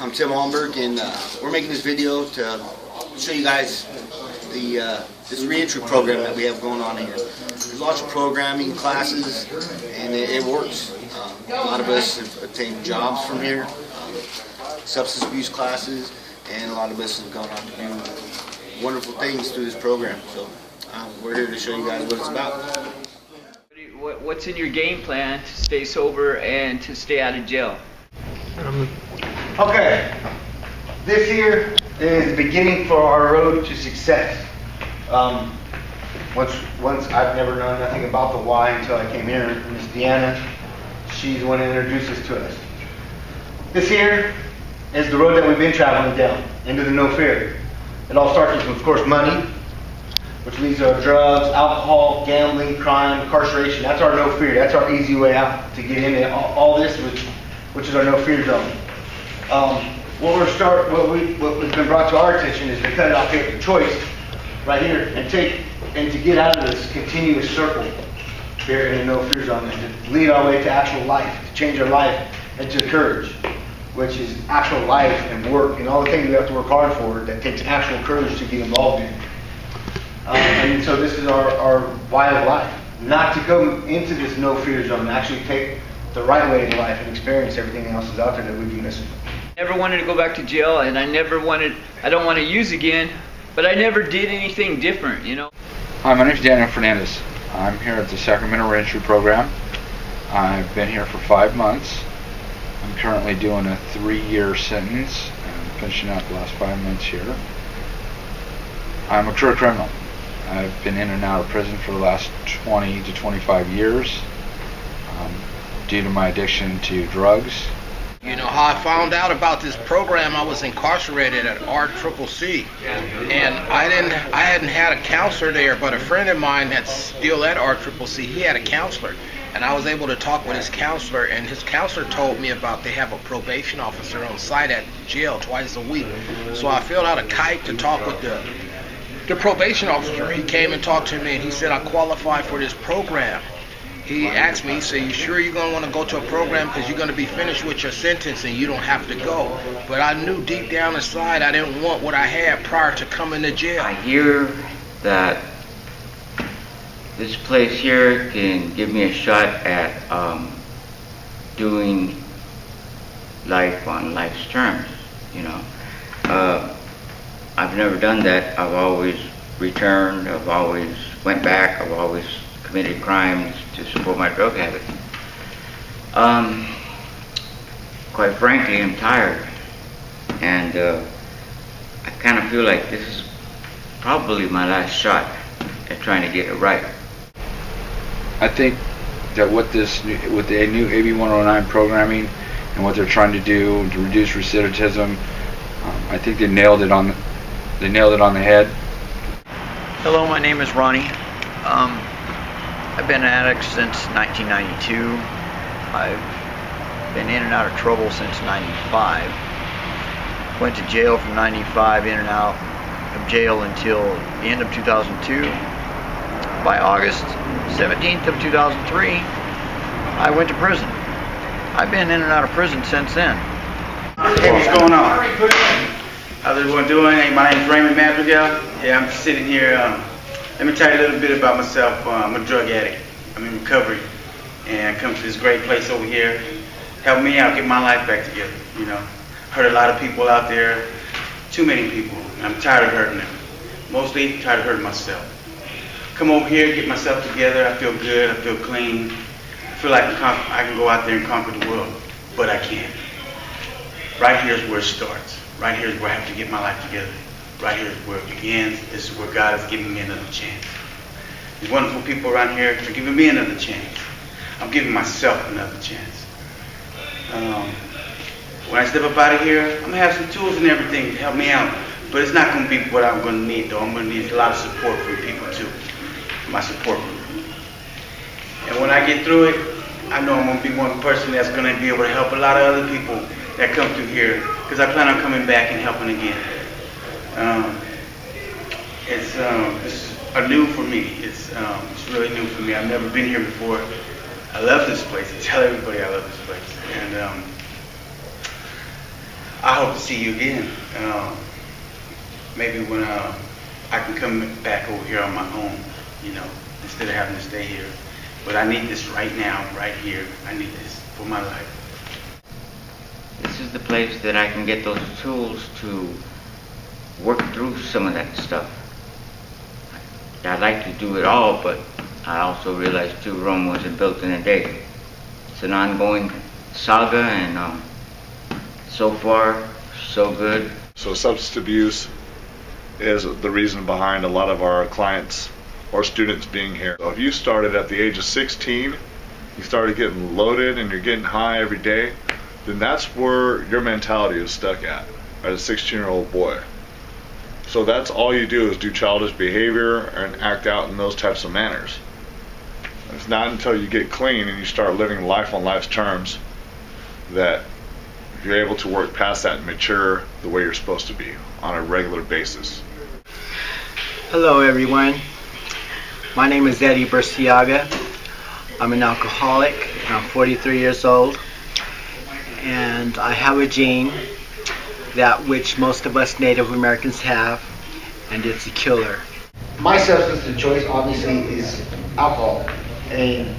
I'm Tim Allenberg, and we're making this video to show you guys the this reentry program that we have going on here. There's lots of programming classes, and it works. A lot of us have obtained jobs from here, substance abuse classes, and a lot of us have gone on to do wonderful things through this program. So we're here to show you guys what it's about. What's in your game plan to stay sober and to stay out of jail? Okay, this here is the beginning for our road to success. Once I've never known nothing about the why until I came here. Miss Deanna, she's the one that introduced us to us. This here is the road that we've been traveling down into the no fear. It all starts with, of course, money, which leads to drugs, alcohol, gambling, crime, incarceration. That's our no fear. That's our easy way out to get into all this, which is our no fear zone. What's been brought to our attention is to cut it off here with the choice right here and to get out of this continuous circle here in the no fear zone and to lead our way to actual life, to change our life into courage, which is actual life and work and all the things we have to work hard for that takes actual courage to get involved in. And so this is our why of life, not to go into this no fear zone, actually take the right way in life and experience everything else is out there that we'd be missing. Never wanted to go back to jail, and I don't want to use again, but I never did anything different, you know. Hi, my name is Daniel Fernandez. I'm here at the Sacramento Reentry Program. I've been here for 5 months. I'm currently doing a 3-year sentence. I'm finishing out the last 5 months here. I'm a career criminal. I've been in and out of prison for the last 20 to 25 years due to my addiction to drugs. You know how I found out about this program? I was incarcerated at RCCC, and I hadn't had a counselor there, but a friend of mine that's still at RCCC, he had a counselor, and I was able to talk with his counselor, and his counselor told me about they have a probation officer on site at jail twice a week. So I filled out a kite to talk with the probation officer. He came and talked to me, and he said I qualify for this program. He asked me, he said, "You sure you're going to want to go to a program because you're going to be finished with your sentence and you don't have to go?" But I knew deep down inside I didn't want what I had prior to coming to jail. I hear that this place here can give me a shot at doing life on life's terms, you know. I've never done that. I've always returned. I've always went back. I've always committed crimes to support my drug habit. Quite frankly, I'm tired, and I kind of feel like this is probably my last shot at trying to get it right. I think that with the new AB 109 programming and what they're trying to do to reduce recidivism, I think they nailed it on the head. Hello, my name is Ronnie. I've been an addict since 1992. I've been in and out of trouble since 95. Went to jail from 95, in and out of jail until the end of 2002. By August 17th of 2003, I went to prison. I've been in and out of prison since then. Hey, what's going on? How's everyone doing? Hey, my name is Raymond Madrigal. Yeah, I'm sitting here. Let me tell you a little bit about myself. I'm a drug addict. I'm in recovery, and I come to this great place over here. Help me out, get my life back together. You know, hurt a lot of people out there, too many people. And I'm tired of hurting them. Mostly tired of hurting myself. Come over here, get myself together. I feel good. I feel clean. I feel like I can go out there and conquer the world, but I can't. Right here is where it starts. Right here is where I have to get my life together. Right here is where it begins. This is where God is giving me another chance. These wonderful people around here are giving me another chance. I'm giving myself another chance. When I step up out of here, I'm going to have some tools and everything to help me out. But it's not going to be what I'm going to need, though. I'm going to need a lot of support from people, too. My support group. And when I get through it, I know I'm going to be one person that's going to be able to help a lot of other people that come through here. Because I plan on coming back and helping again. It's new for me. It's really new for me. I've never been here before. I love this place. I tell everybody I love this place. And I hope to see you again. Maybe when I can come back over here on my own, you know, instead of having to stay here. But I need this right now, right here. I need this for my life. This is the place that I can get those tools to work through some of that stuff. I'd like to do it all, but I also realize too, Rome wasn't built in a day. It's an ongoing saga, and so far, so good. So substance abuse is the reason behind a lot of our clients or students being here. So if you started at the age of 16, you started getting loaded and you're getting high every day, then that's where your mentality is stuck at as a 16-year-old boy. So that's all you do is do childish behavior and act out in those types of manners. It's not until you get clean and you start living life on life's terms that you're able to work past that and mature the way you're supposed to be on a regular basis. Hello everyone, my name is Eddie Burciaga. I'm an alcoholic and I'm 43 years old, and I have a gene that which most of us Native Americans have, and it's a killer. My substance of choice obviously is alcohol, and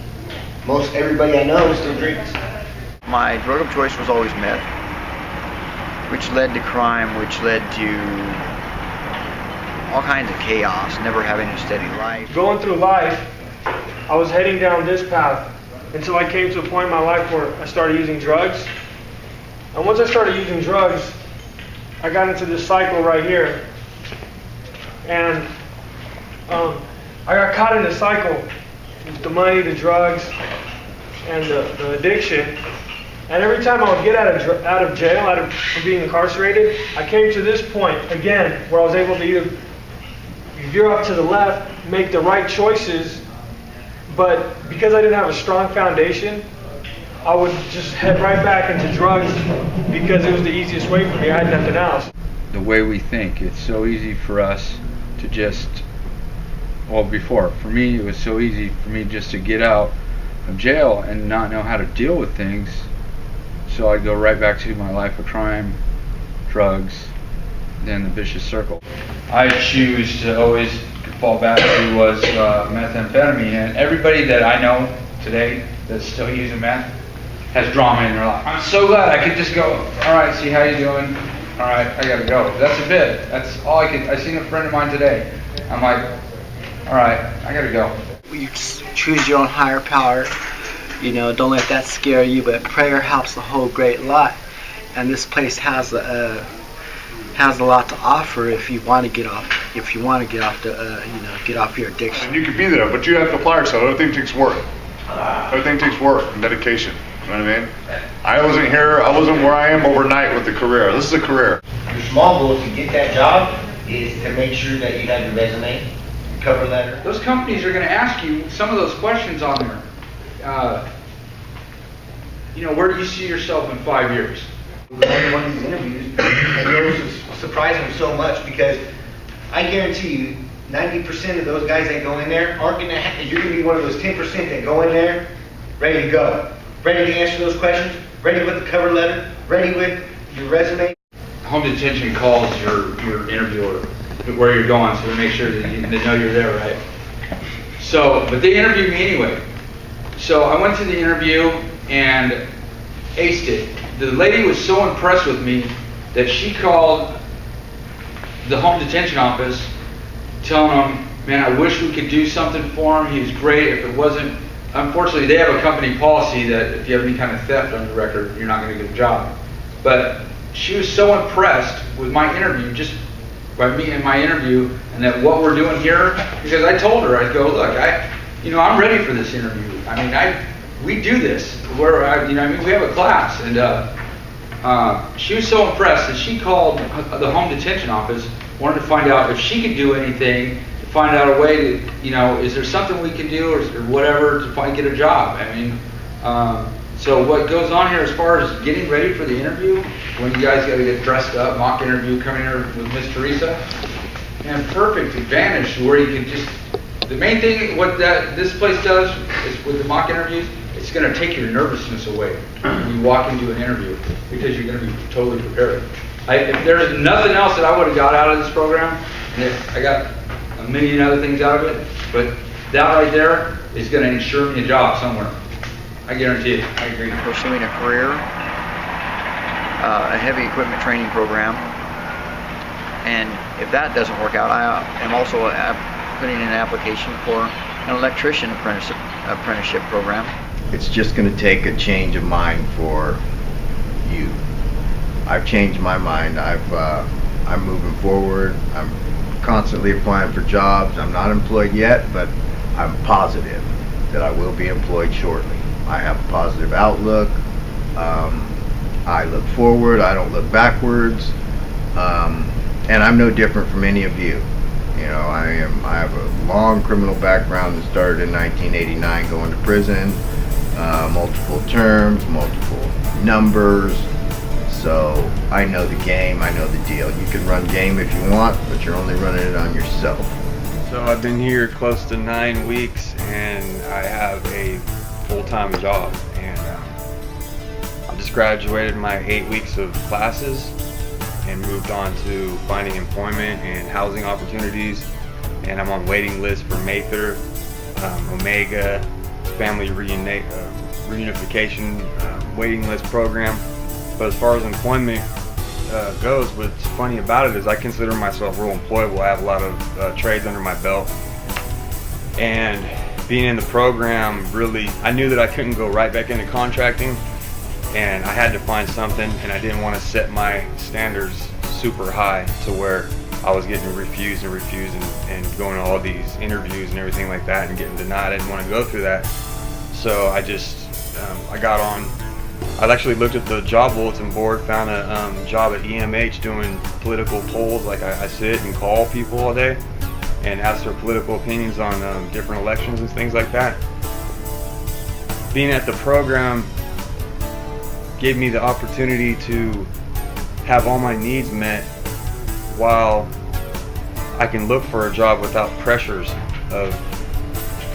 most everybody I know still drinks. My drug of choice was always meth, which led to crime, which led to all kinds of chaos, never having a steady life. Going through life, I was heading down this path until I came to a point in my life where I started using drugs. And once I started using drugs, I got into this cycle right here. And I got caught in the cycle with the money, the drugs, and the addiction. And every time I would get out of jail, out of being incarcerated, I came to this point again where I was able to either veer off to the left, make the right choices, but because I didn't have a strong foundation, I would just head right back into drugs because it was the easiest way for me. I had nothing else. The way we think, it's so easy for us to just, well, before, for me, it was so easy for me just to get out of jail and not know how to deal with things. So I'd go right back to my life of crime, drugs, then the vicious circle. I choose to always fall back to was methamphetamine, and everybody that I know today that's still using meth has drama in their life. I'm so glad I could just go, all right, see how you doing? All right, I gotta go. That's a bit. That's all I could. I seen a friend of mine today. I'm like, all right, I gotta go. You choose your own higher power. You know, don't let that scare you. But prayer helps a whole great lot, and this place has a lot to offer if you want to get off. If you want to get off get off your addiction. And you could be there, but you have to apply yourself. Everything takes work. Everything takes work and dedication. You know what I mean? I wasn't where I am overnight with the career. This is a career. Your small goal to get that job is to make sure that you have your resume, your cover letter. Those companies are going to ask you some of those questions on there. Where do you see yourself in 5 years? One of these interviews, and those surprised me so much because I guarantee you 90% of those guys that go in there aren't going to you're going to be one of those 10% that go in there ready to go, ready to answer those questions, ready with the cover letter, ready with your resume. Home detention calls your interviewer where you're going, so to make sure that they know you're there, right? So, but they interviewed me anyway. So I went to the interview and aced it. The lady was so impressed with me that she called the home detention office telling them, man, I wish we could do something for him. He was great. If it wasn't, unfortunately, they have a company policy that if you have any kind of theft on your record, you're not going to get a job. But she was so impressed with my interview, just by me and my interview, and that what we're doing here, because I told her, I go, look, I'm ready for this interview. I mean, we do this. We have a class, and she was so impressed that she called the home detention office, wanted to find out if she could do anything, to find out a way to, is there something we can do or whatever to get a job. I mean, so what goes on here as far as getting ready for the interview, when you guys got to get dressed up, mock interview, coming here with Miss Teresa, and perfect advantage to where you can just The main thing, what this place does is with the mock interviews, it's going to take your nervousness away when you walk into an interview, because you're going to be totally prepared. If there's nothing else that I would have got out of this program, and I got a million other things out of it, but that right there is going to ensure me a job somewhere. I guarantee it. I agree. Pursuing a career, a heavy equipment training program, and if that doesn't work out, I am also putting in an application for an electrician apprenticeship program. It's just going to take a change of mind for you. I've changed my mind. I'm moving forward. I'm constantly applying for jobs. I'm not employed yet, but I'm positive that I will be employed shortly. I have a positive outlook. I look forward. I don't look backwards. And I'm no different from any of you. You know, I have a long criminal background that started in 1989, going to prison, multiple terms, multiple numbers. So I know the game, I know the deal. You can run game if you want, but you're only running it on yourself. So I've been here close to 9 weeks, and I have a full-time job. And I just graduated my 8 weeks of classes and moved on to finding employment and housing opportunities. And I'm on waiting list for Mather, Omega, Family Reunification waiting list program. But as far as employment goes, what's funny about it is I consider myself real employable. I have a lot of trades under my belt. And being in the program, really, I knew that I couldn't go right back into contracting, and I had to find something, and I didn't want to set my standards super high to where I was getting refused and going to all these interviews and everything like that and getting denied. I didn't want to go through that. So I just, I got on. I actually looked at the job bulletin board, found a job at EMH doing political polls. Like I sit and call people all day and ask their political opinions on different elections and things like that. Being at the program gave me the opportunity to have all my needs met while I can look for a job without pressures of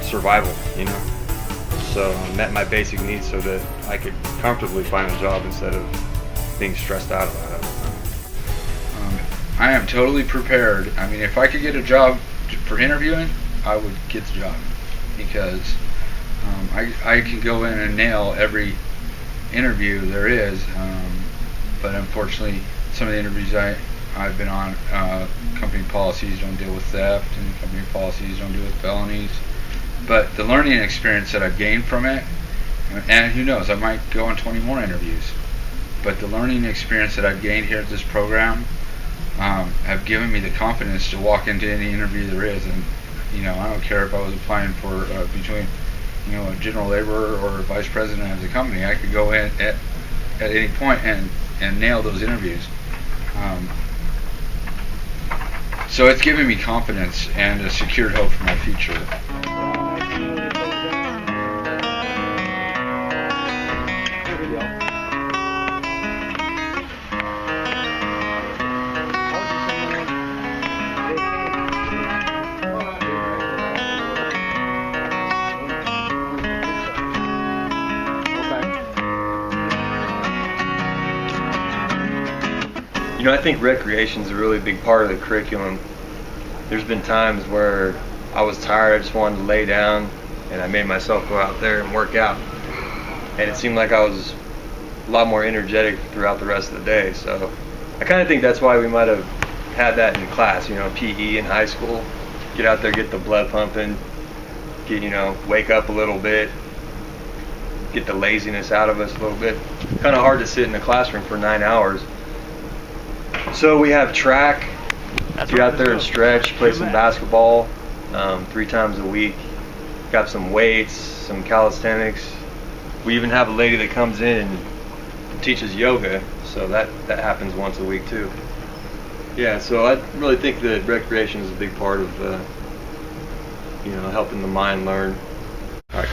survival, you know. So I met my basic needs so that I could comfortably find a job instead of being stressed out about it. I am totally prepared. I mean, if I could get a job for interviewing, I would get the job, because I can go in and nail every interview there is, but unfortunately some of the interviews I've been on, company policies don't deal with theft, and company policies don't deal with felonies. But the learning experience that I've gained from it, and who knows, I might go on 20 more interviews, but the learning experience that I've gained here at this program have given me the confidence to walk into any interview there is. And you know, I don't care if I was applying for between, you know, a general laborer or a vice president of the company. I could go in at any point and nail those interviews. So it's given me confidence and a secured hope for my future. You know, I think recreation is a really big part of the curriculum. There's been times where I was tired, I just wanted to lay down, and I made myself go out there and work out. And it seemed like I was a lot more energetic throughout the rest of the day. So I kind of think that's why we might have had that in class, you know, PE in high school. Get out there, get the blood pumping, get, you know, wake up a little bit, get the laziness out of us a little bit. Kind of hard to sit in the classroom for 9 hours. So we have track, get out there and stretch, play some basketball 3 times a week. Got some weights, some calisthenics. We even have a lady that comes in and teaches yoga, so that happens once a week too. Yeah, so I really think that recreation is a big part of you know, helping the mind learn. All right.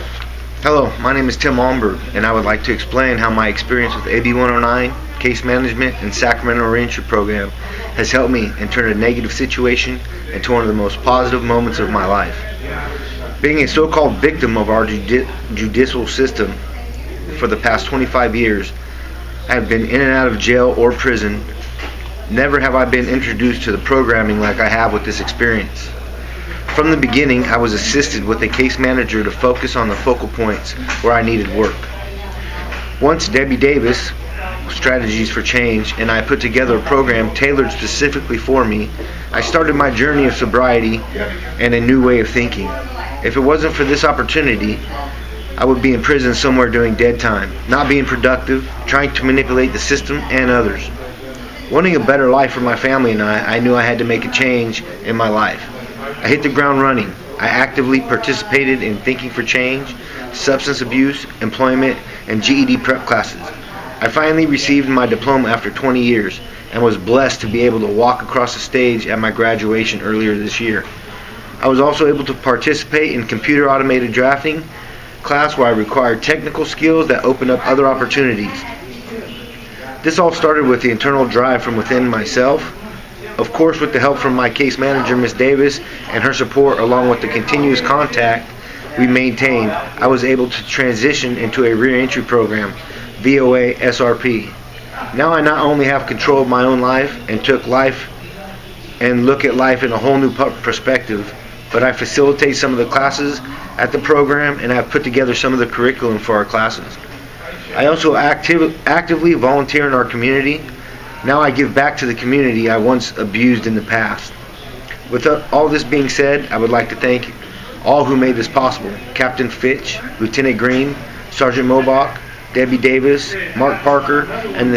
Hello, my name is Tim Almberg, and I would like to explain how my experience with AB 109 case management, and Sacramento reentry program has helped me and turned a negative situation into one of the most positive moments of my life. Being a so-called victim of our judicial system for the past 25 years, I have been in and out of jail or prison. Never have I been introduced to the programming like I have with this experience. From the beginning, I was assisted with a case manager to focus on the focal points where I needed work. Once Debbie Davis, Strategies for Change, and I put together a program tailored specifically for me, I started my journey of sobriety and a new way of thinking. If it wasn't for this opportunity, I would be in prison somewhere doing dead time, not being productive, trying to manipulate the system and others. Wanting a better life for my family and I knew I had to make a change in my life. I hit the ground running. I actively participated in Thinking for Change, substance abuse, employment, and GED prep classes. I finally received my diploma after 20 years and was blessed to be able to walk across the stage at my graduation earlier this year. I was also able to participate in computer automated drafting class where I required technical skills that opened up other opportunities. This all started with the internal drive from within myself. Of course, with the help from my case manager, Ms. Davis, and her support along with the continuous contact we maintained, I was able to transition into a reentry program, VOA SRP. Now I not only have control of my own life and look at life in a whole new perspective, but I facilitate some of the classes at the program and I've put together some of the curriculum for our classes. I also actively volunteer in our community. Now I give back to the community I once abused in the past. With all this being said, I would like to thank all who made this possible. Captain Fitch, Lieutenant Green, Sergeant Mobach, Debbie Davis, Mark Parker, and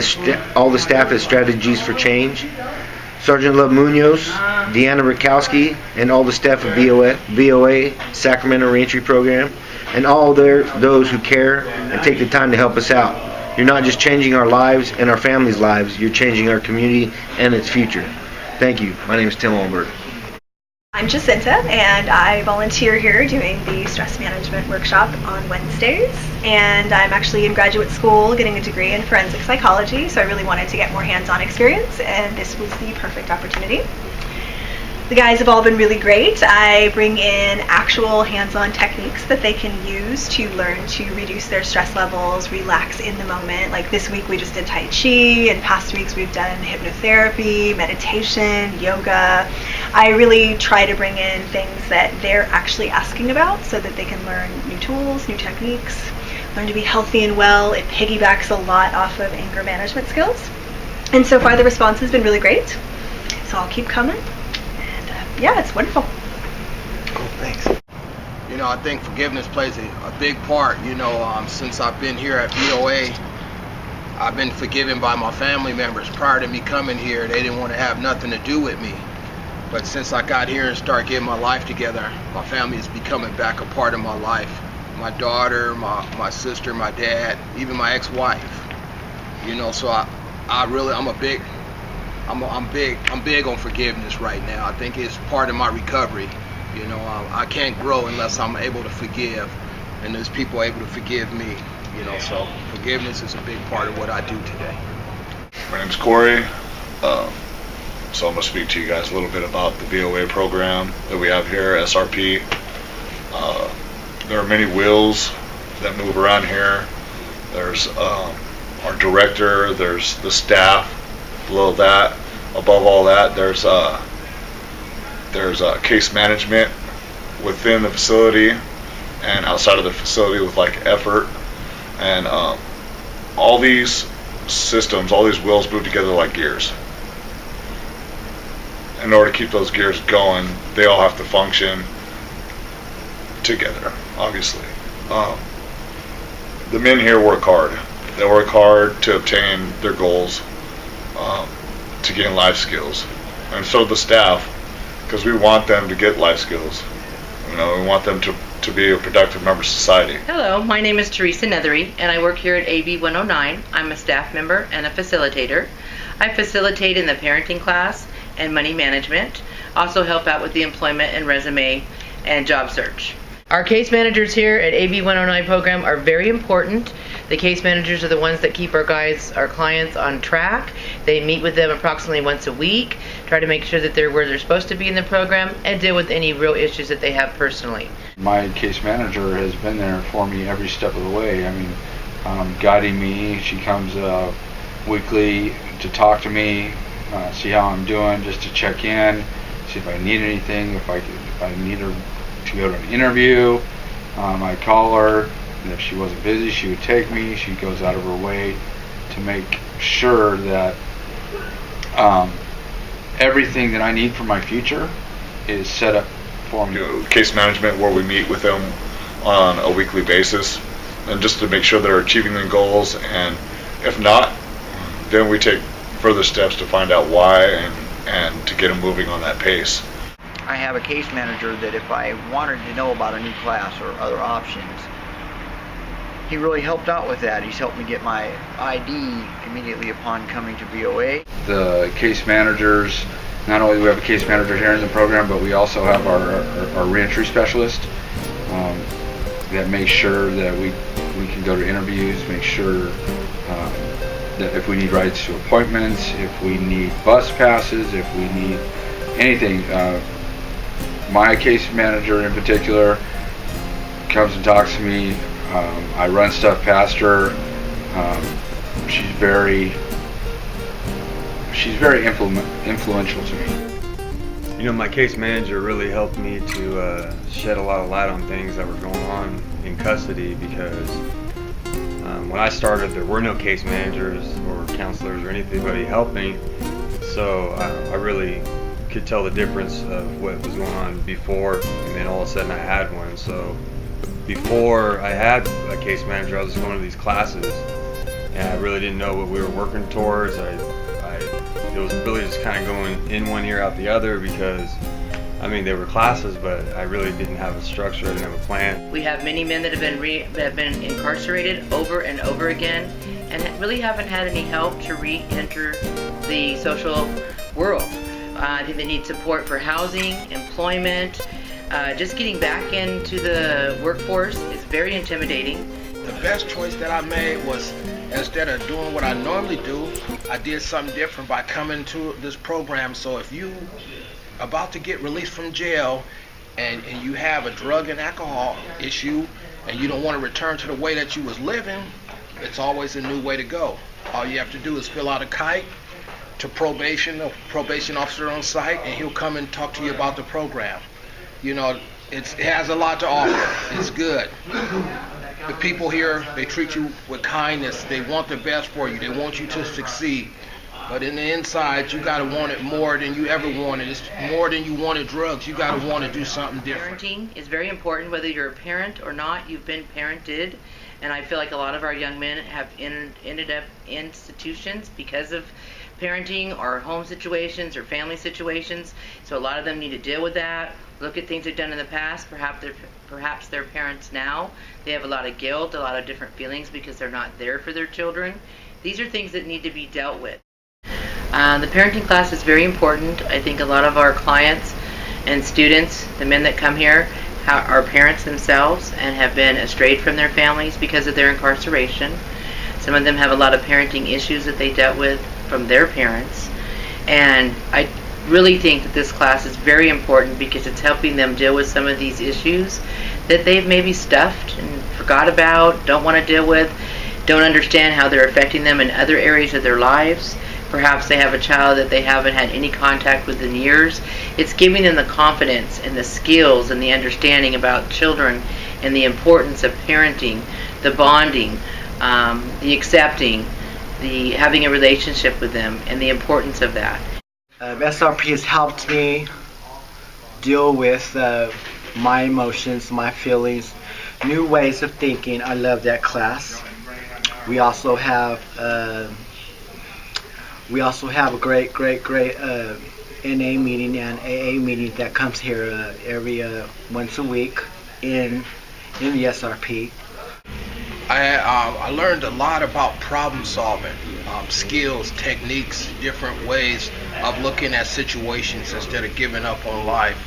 all the staff at Strategies for Change. Sergeant Love Munoz, Deanna Rakowski, and all the staff of VOA Sacramento Reentry Program, and all those who care and take the time to help us out. You're not just changing our lives and our families' lives, you're changing our community and its future. Thank you. My name is Tim Olberg. I'm Jacinta, and I volunteer here doing the stress management workshop on Wednesdays. And I'm actually in graduate school getting a degree in forensic psychology, so I really wanted to get more hands-on experience, and this was the perfect opportunity. The guys have all been really great. I bring in actual hands-on techniques that they can use to learn to reduce their stress levels, relax in the moment. Like this week we just did Tai Chi, and past weeks we've done hypnotherapy, meditation, yoga. I really try to bring in things that they're actually asking about so that they can learn new tools, new techniques, learn to be healthy and well. It piggybacks a lot off of anger management skills. And so far the response has been really great. So I'll keep coming. Yeah, it's wonderful. Cool, thanks. You know, I think forgiveness plays a big part. You know, since I've been here at VOA, I've been forgiven by my family members. Prior to me coming here, they didn't want to have nothing to do with me. But since I got here and started getting my life together, my family is becoming back a part of my life. My daughter, my sister, my dad, even my ex-wife. You know, so I'm big on forgiveness right now. I think it's part of my recovery. You know, I can't grow unless I'm able to forgive, and there's people able to forgive me. You know, so forgiveness is a big part of what I do today. My name's Corey. So I'm going to speak to you guys a little bit about the VOA program that we have here, SRP. There are many wheels that move around here. There's our director, there's the staff. Below that, above all that, there's case management within the facility and outside of the facility with like effort, and all these systems, all these wheels move together like gears. In order to keep those gears going, they all have to function together, obviously. The men here work hard. They work hard to obtain their goals, to gain life skills, and so the staff, because we want them to get life skills. You know, we want them to be a productive member of society. Hello, my name is Teresa Nethery, and I work here at AB 109. I'm a staff member and a facilitator. I facilitate in the parenting class and money management, also help out with the employment and resume and job search. Our case managers here at AB 109 program are very important. The case managers are the ones that keep our clients on track. They meet with them approximately once a week, try to make sure that they're where they're supposed to be in the program, and deal with any real issues that they have personally. My case manager has been there for me every step of the way. I mean, guiding me. She comes weekly to talk to me, see how I'm doing, just to check in, see if I need anything, if I need her to go to an interview. I call her, and if she wasn't busy, she would take me. She goes out of her way to make sure that everything that I need for my future is set up for me. Case management, where we meet with them on a weekly basis, and just to make sure they're achieving their goals, and if not, then we take further steps to find out why and to get them moving on that pace. I have a case manager that if I wanted to know about a new class or other options, he really helped out with that. He's helped me get my ID immediately upon coming to BOA. The case managers, not only do we have a case manager here in the program, but we also have our reentry specialist that makes sure that we can go to interviews, make sure that if we need rides to appointments, if we need bus passes, if we need anything. My case manager in particular comes and talks to me. I run stuff past her. She's very influential to me. You know, my case manager really helped me to shed a lot of light on things that were going on in custody, because when I started, there were no case managers or counselors or anybody helping, so I really could tell the difference of what was going on before, and then all of a sudden I had one. So before I had a case manager, I was just going to these classes, and I really didn't know what we were working towards. It was really just kind of going in one ear out the other, because I mean, they were classes, but I really didn't have a structure, I didn't have a plan. We have many men that have been incarcerated over and over again, and really haven't had any help to re-enter the social world. I think they need support for housing, employment, just getting back into the workforce is very intimidating. The best choice that I made was, instead of doing what I normally do, I did something different by coming to this program. So if you about to get released from jail and you have a drug and alcohol issue and you don't want to return to the way that you was living, it's always a new way to go. All you have to do is fill out a kite to probation, a probation officer on site, and he'll come and talk to you about the program. You know, it has a lot to offer. It's good. The people here, they treat you with kindness. They want the best for you. They want you to succeed. But in the inside, you gotta want it more than you ever wanted. It's more than you wanted drugs. You gotta want to do something different. Parenting is very important, whether you're a parent or not. You've been parented, and I feel like a lot of our young men have ended up in institutions because of parenting or home situations or family situations. So a lot of them need to deal with that. Look at things they've done in the past. Perhaps they're parents now. They have a lot of guilt, a lot of different feelings because they're not there for their children. These are things that need to be dealt with. The parenting class is very important. I think a lot of our clients and students, the men that come here, are parents themselves and have been estrayed from their families because of their incarceration. Some of them have a lot of parenting issues that they dealt with from their parents. And I really think that this class is very important because it's helping them deal with some of these issues that they've maybe stuffed and forgot about, don't want to deal with, don't understand how they're affecting them in other areas of their lives. Perhaps they have a child that they haven't had any contact with in years. It's giving them the confidence and the skills and the understanding about children and the importance of parenting, the bonding, the accepting, the having a relationship with them, and the importance of that. SRP has helped me deal with my emotions, my feelings, new ways of thinking. I love that class. We also have a great NA meeting and AA meeting that comes here every once a week in the SRP. I learned a lot about problem solving, skills, techniques, different ways of looking at situations instead of giving up on life.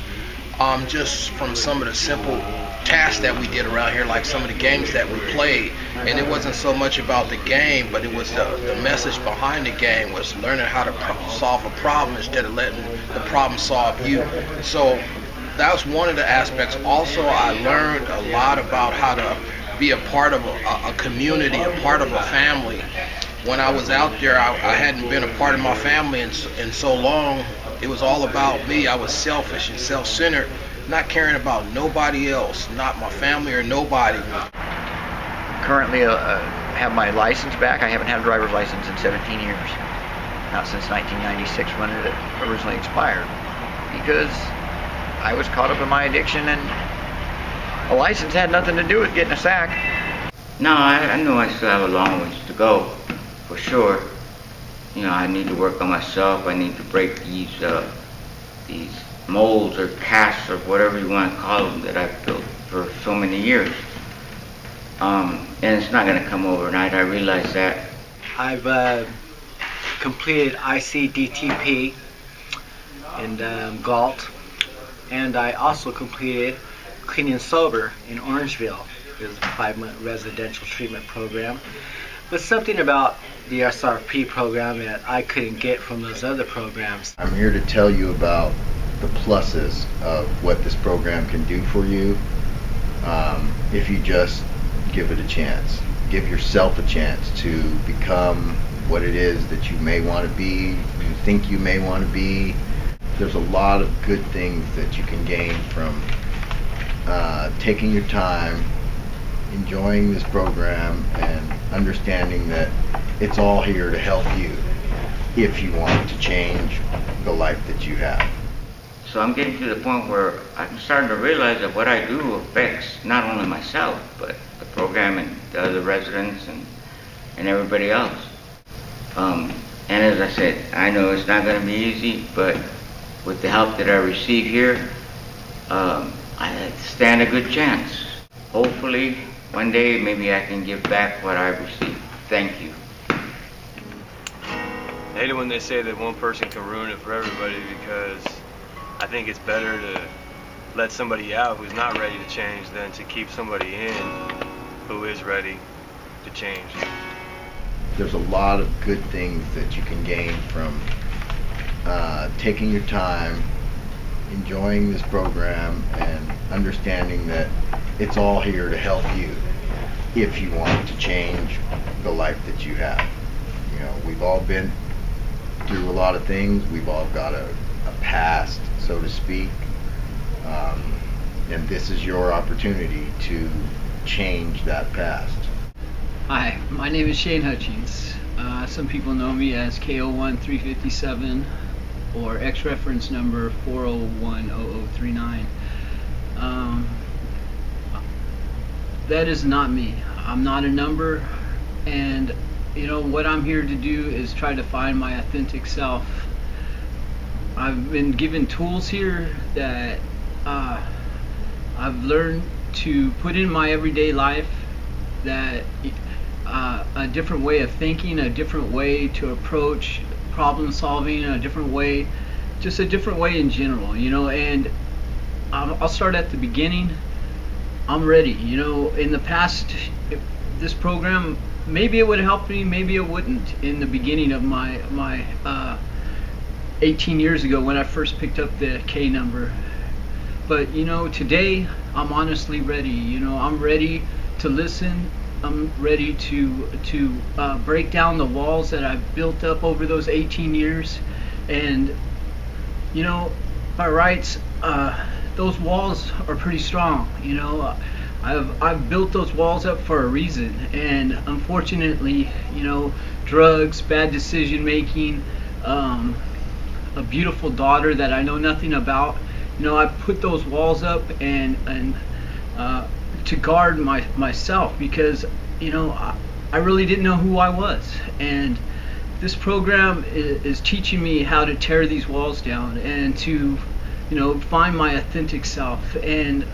Just from some of the simple tasks that we did around here, like some of the games that we played. And it wasn't so much about the game, but it was the message behind the game was learning how to solve a problem instead of letting the problem solve you. So that was one of the aspects. Also, I learned a lot about how to be a part of a community, a part of a family. When I was out there, I hadn't been a part of my family in so long. It was all about me. I was selfish and self-centered, not caring about nobody else, not my family or nobody. Currently, have my license back. I haven't had a driver's license in 17 years. Not since 1996 when it originally expired. Because I was caught up in my addiction, and a license had nothing to do with getting a sack. No, I know I still have a long ways to go, for sure. You know, I need to work on myself. I need to break these molds or casts or whatever you want to call them that I've built for so many years. And it's not going to come overnight. I realize that. I've completed ICDTP in Galt, and I also completed Clean and Sober in Orangeville. It was a 5-month residential treatment program. But something about the SRP program that I couldn't get from those other programs. I'm here to tell you about the pluses of what this program can do for you if you just give it a chance. Give yourself a chance to become what it is that you may want to be, you think you may want to be. There's a lot of good things that you can gain from taking your time, enjoying this program, and understanding that it's all here to help you if you want to change the life that you have. So I'm getting to the point where I'm starting to realize that what I do affects not only myself, but the program and the other residents and everybody else. And as I said, I know it's not going to be easy, but with the help that I receive here, I stand a good chance. Hopefully, one day, maybe I can give back what I've received. Thank you. I hate it when they say that one person can ruin it for everybody, because I think it's better to let somebody out who's not ready to change than to keep somebody in who is ready to change. There's a lot of good things that you can gain from taking your time, enjoying this program, and understanding that it's all here to help you if you want to change the life that you have. You know, we've all been through a lot of things. We've all got a past, so to speak, and this is your opportunity to change that past. Hi, my name is Shane Hutchings. Some people know me as KO1357 or X reference number 4010039. That is not me. I'm not a number, and you know what I'm here to do is try to find my authentic self. I've been given tools here that I've learned to put in my everyday life, that a different way of thinking, a different way to approach problem solving, a different way, just a different way in general, you know. And I'll start at the beginning. I'm ready. You know, in the past, this program, maybe it would have helped me, maybe it wouldn't. In the beginning of my 18 years ago when I first picked up the K number. But you know, today I'm honestly ready. You know, I'm ready to listen. I'm ready to break down the walls that I've built up over those 18 years. And you know, by rights, those walls are pretty strong. You know, I've built those walls up for a reason. And unfortunately, you know, drugs, bad decision making, a beautiful daughter that I know nothing about. You know, I put those walls up and to guard myself, because you know I really didn't know who I was, and this program is teaching me how to tear these walls down and to, you know, find my authentic self. And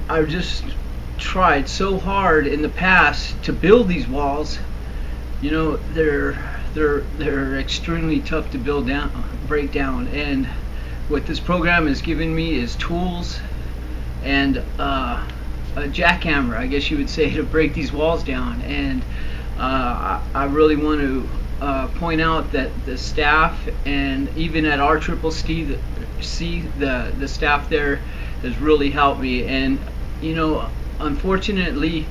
I've just tried so hard in the past to build these walls. You know, they're extremely tough to break down, and what this program has given me is tools and a jackhammer, I guess you would say, to break these walls down. And I really want to point out that the staff, and even at RCCC, the staff there has really helped me. And unfortunately,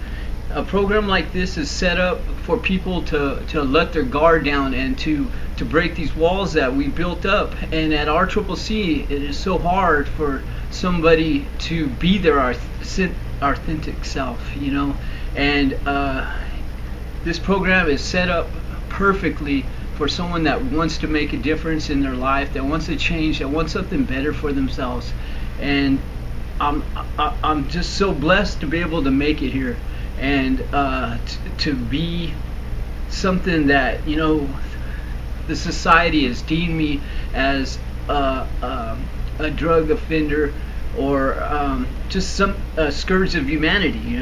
a program like this is set up for people to let their guard down and to break these walls that we built up. And at RCCC, it is so hard for somebody to be their authentic self, and this program is set up perfectly for someone that wants to make a difference in their life, that wants to change, that wants something better for themselves. And I'm just so blessed to be able to make it here, and to be something that the society has deemed me as a drug offender, or just some scourge of humanity,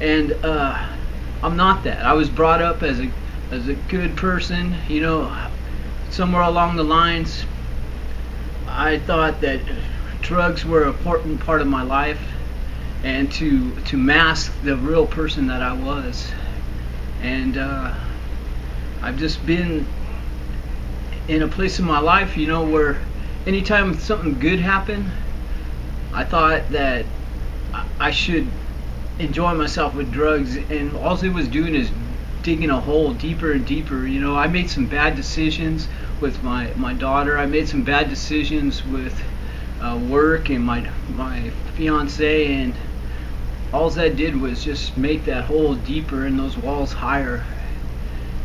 and I'm not that. I was brought up as a good person, somewhere along the lines I thought that drugs were an important part of my life, and to mask the real person that I was. And I've just been in a place in my life, where anytime something good happened, I thought that I should enjoy myself with drugs, and all it was doing is digging a hole deeper and deeper. I made some bad decisions with my daughter. I made some bad decisions with work and my fiance, and all that did was just make that hole deeper and those walls higher.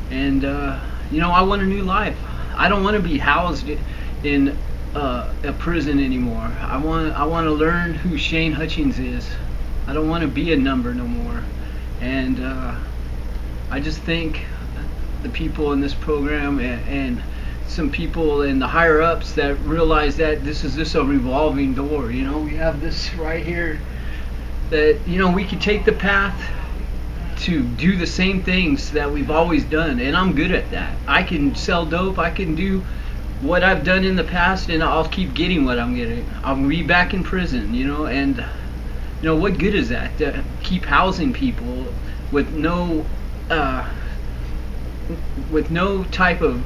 And I want a new life. I don't want to be housed in a prison anymore. I want to learn who Shane Hutchings is. I don't want to be a number no more. And I just think the people in this program, and some people in the higher ups that realize that this is just a revolving door. We have this right here that we can take the path to do the same things that we've always done, and I'm good at that. I can sell dope, I can do what I've done in the past, and I'll keep getting what I'm getting. I'll be back in prison, and what good is that, to keep housing people with no type of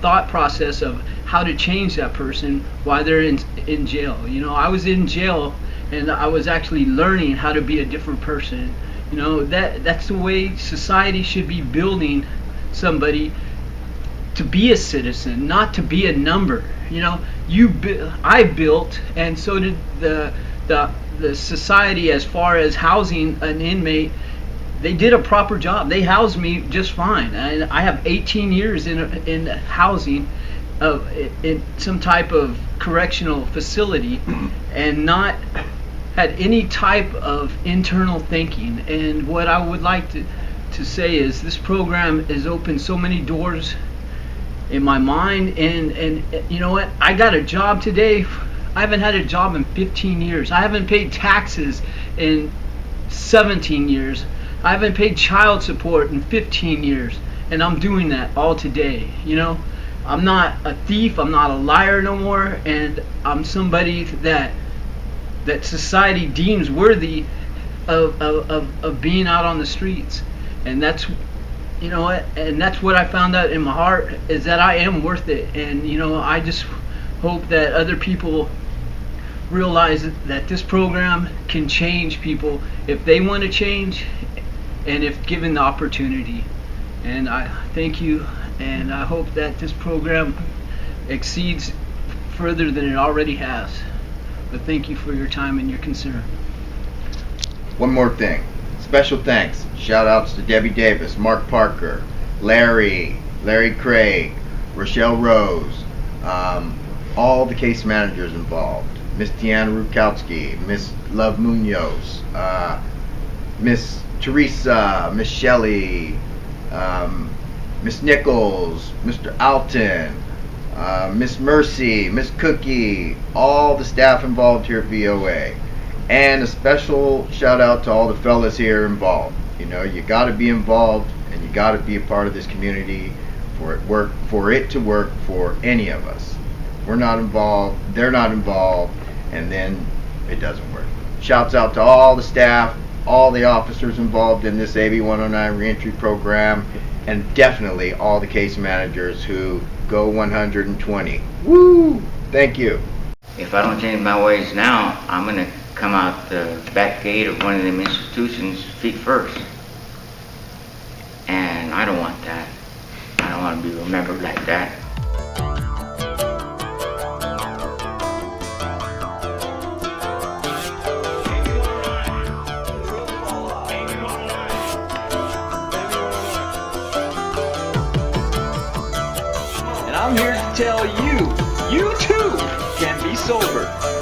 thought process of how to change that person while they're in jail. I was in jail, and I was actually learning how to be a different person. That's the way society should be building somebody to be a citizen, not to be a number. I built, and so did the society, as far as housing an inmate. They did a proper job. They housed me just fine. And I have 18 years in housing, in some type of correctional facility, and not had any type of internal thinking. And what I would like to say is, this program has opened so many doors in my mind. And you know what? I got a job today. I haven't had a job in 15 years. I haven't paid taxes in 17 years. I haven't paid child support in 15 years, and I'm doing that all today. I'm not a thief, I'm not a liar no more, and I'm somebody that society deems worthy of being out on the streets. And that's and that's what I found out in my heart, is that I am worth it. And I just hope that other people realize that this program can change people if they want to change, and if given the opportunity. And I thank you, and I hope that this program exceeds further than it already has. But thank you for your time and your concern. One more thing. Special thanks. Shout outs to Debbie Davis, Mark Parker, Larry Craig, Rochelle Rose, all the case managers involved, Miss Deanna Rukowski, Miss Love Munoz, Miss Teresa, Miss Shelley, Miss Nichols, Mr. Alton, Miss Mercy, Miss Cookie, all the staff involved here at VOA. And a special shout out to all the fellas here involved. You got to be involved, and you got to be a part of this community for it to work for any of us. We're not involved, they're not involved, and then it doesn't work. Shouts out to all the staff, all the officers involved in this AB 109 reentry program, and definitely all the case managers who go 120. Woo! Thank you. If I don't change my ways now, I'm going to come out the back gate of one of them institutions feet first. And I don't want that. I don't want to be remembered like that. And I'm here to tell you, you too can be sober.